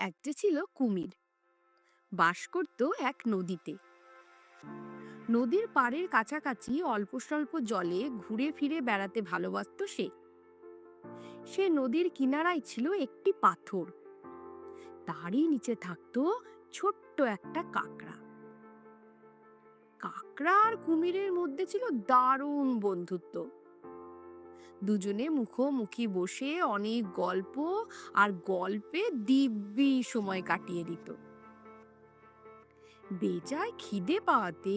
একটা ছিল কুমির, বাস করত এক নদীতে। নদীর পাড়ের কাছাকাছি অল্প স্বল্প জলে ঘুরে ফিরে বেড়াতে ভালোবাসতো সে। সে নদীর কিনারায় ছিল একটি পাথর, তারই নিচে থাকতো ছোট্ট একটা কাকড়া। কাকড়া আর কুমিরের মধ্যে ছিল দারুণ বন্ধুত্ব। দুজনে মুখোমুখি বসে অনেক গল্প আর গল্পে দিব্যি সময় কাটিয়ে দিত। বেজায় খিদে পাওয়াতে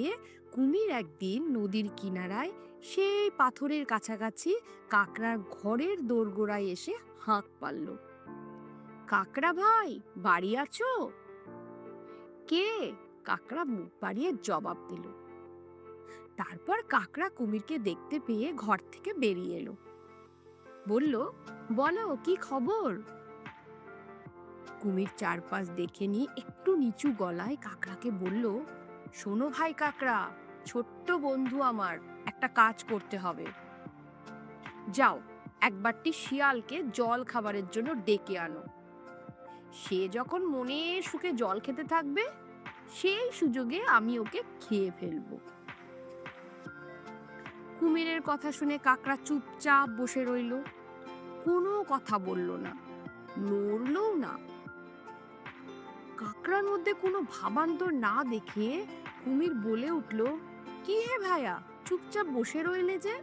কুমির একদিন নদীর কিনারায় সেই পাথরের কাছাকাছি কাকড়ার ঘরের দোরগোড়ায় এসে হাঁক পারল, কাকড়া ভাই, বাড়ি আছো? কে? কাকড়া মুখ বাড়িয়ে জবাব দিল। তারপর কাকড়া কুমিরকে দেখতে পেয়ে ঘর থেকে বেরিয়ে এলো, বলল, বলো কি খবর? কুমির চারপাশ দেখে নিয়ে একটু নিচু গলায় কাকড়াকে বলল, শোনো ভাই কাকড়া, ছোট্ট বন্ধু আমার, একটা কাজ করতে হবে। যাও, একবারটি শিয়ালকে জল খাবারের জন্য ডেকে আনো। সে যখন মনের সুখে জল খেতে থাকবে, সেই সুযোগে আমি ওকে খেয়ে ফেলবো। কুমিরের কথা শুনে কাকড়া চুপচাপ বসে রইল, কোনো কথা বলল না, নড়লও না। কাকড়ার মধ্যে কোনো ভাবান্তর না দেখে কুমির বলে উঠল, কি হে ভাইয়া, চুপচাপ বসে রইলে যে?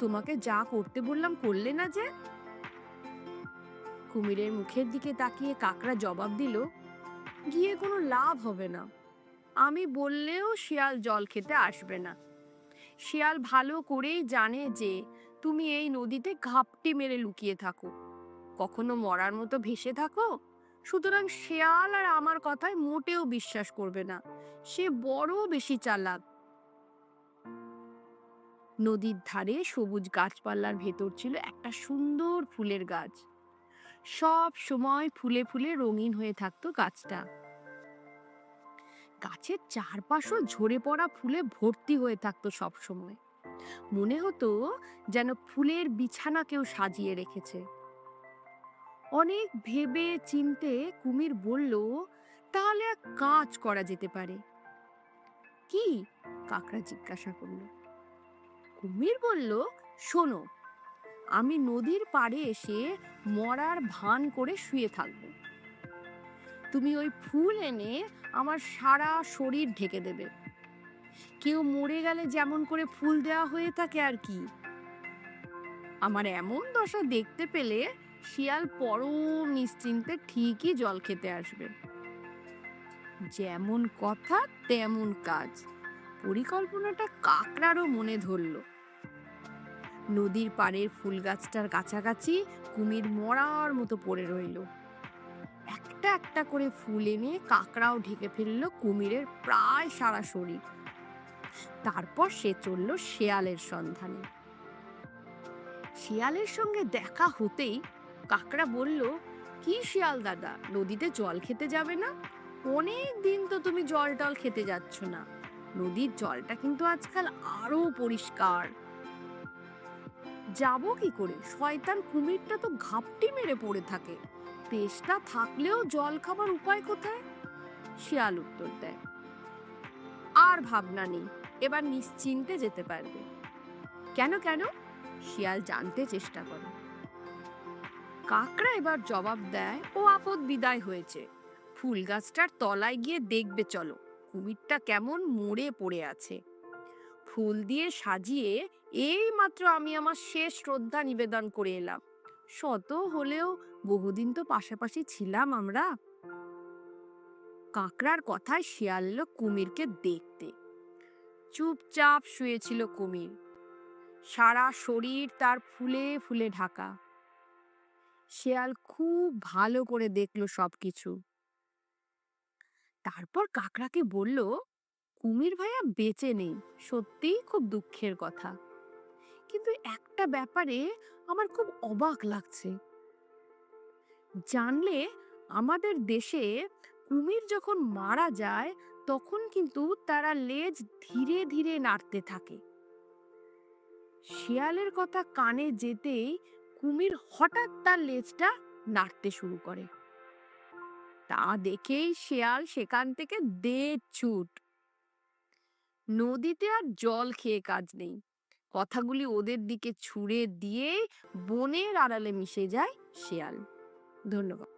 তোমাকে যা করতে বললাম করলে না যে? কুমিরের মুখের দিকে তাকিয়ে কাকড়া জবাব দিল, গিয়ে কোনো লাভ হবে না। আমি বললেও শিয়াল জল খেতে আসবে না। শিয়াল ভালো করেই জানে যে তুমি এই নদীতে ঘাপটি মেরে লুকিয়ে থাকো, কখনো মরার মতো ভেসে থাকো। সুতরাং শেয়াল আর আমার কথায় মোটেও বিশ্বাস করবে না, সে বড় বেশি চালাক। নদীর ধারে সবুজ গাছপালার ভেতর ছিল একটা সুন্দর ফুলের গাছ। সব সময় ফুলে ফুলে রঙিন হয়ে থাকতো গাছটা। গাছের চারপাশও ঝরে পড়া ফুলে ভর্তি হয়ে থাকতো সব সময়। মনে হতো যেন ফুলের বিছানা কেউ সাজিয়ে রেখেছে। অনেক ভেবে চিনতে কুমির বলল, তাহলে এক কাজ করা যেতে পারে। কি? কাকড়া জিজ্ঞাসা করল। কুমির বলল, শোনো, আমি নদীর পাড়ে এসে মরার ভান করে শুয়ে থাকব। তুমি ওই ফুল এনে আমার সারা শরীর ঢেকে দেবে। কেউ মরে গেলে যেমন করে ফুল দেওয়া হয়ে থাকে আর কি। আমার এমন দশা দেখতে পেলে শিয়াল পরম নিশ্চিন্তে ঠিকই জল খেতে আসবে। যেমন কথা তেমন কাজ। পরিকল্পনাটা কাকড়ারও মনে ধরল। নদীর পাড়ের ফুল গাছটার কাছাকাছি কুমির মরার মতো পড়ে রইল। একটা একটা করে ফুল এনে কাকড়াও ঢেকে ফেলল কুমিরের প্রায় সারা শরীর। তারপর সে চলল শেয়ালের সন্ধানে। শিয়ালের সঙ্গে দেখা হতেই কাকড়া বলল, কি শিয়াল দাদা, নদীতে জল খেতে যাবে না? অনেক দিন তো তুমি জল টল খেতে যাচ্ছ না। নদীর জলটা কিন্তু আজকাল আরো পরিষ্কার। যাব কি করে, শয়তান কুমিরটা তো ঘাপটি মেরে পড়ে থাকে। তেষ্টা থাকলেও জল খাবার উপায় কোথায়? শিয়াল উত্তর দেয়, আর ভাবনা নেই, এবার নিশ্চিন্তে যেতে পারবে। কেন কেন? শিয়াল জানতে চেষ্টা করে। কাকড়া এবার জবাব দেয়, ও আপদ বিদায় হয়েছে। ফুল গাছটার তলায় গিয়ে দেখবে চলো, কুমিরটা কেমন মরে পড়ে আছে। ফুল দিয়ে সাজিয়ে এই মাত্র আমি আমার শেষ শ্রদ্ধা নিবেদন করে এলাম। শত হলেও বহুদিন তো পাশাপাশি ছিলাম আমরা। কাকড়ার কথায় শিয়াল এলো কুমিরকে দেখতে। চুপচাপ শুয়েছিল কুমির, সারা শরীর তার ফুলে ফুলে ঢাকা। শিয়াল খুব ভালো করে দেখলো সবকিছু। তারপর কাকড়াকে বলল, কুমির ভাইয়া বেঁচে নেই, সত্যিই খুব দুঃখের কথা। কিন্তু একটা ব্যাপারে আমার খুব অবাক লাগছে। জানলে, আমাদের দেশে কুমির যখন মারা যায় তখন কিন্তু তারা লেজ ধীরে ধীরে নাড়তে থাকে। শিয়ালের কথা কানে যেতেই কুমির হঠাৎ তার লেজটা নাড়তে শুরু করে। তা দেখেই শেয়াল সেখান থেকে দে ছুট। নদীতে আর জল খেয়ে কাজ নেই, কথাগুলি ওদের দিকে ছুড়ে দিয়ে বনের আড়ালে মিশে যায় শেয়াল। ধন্যবাদ।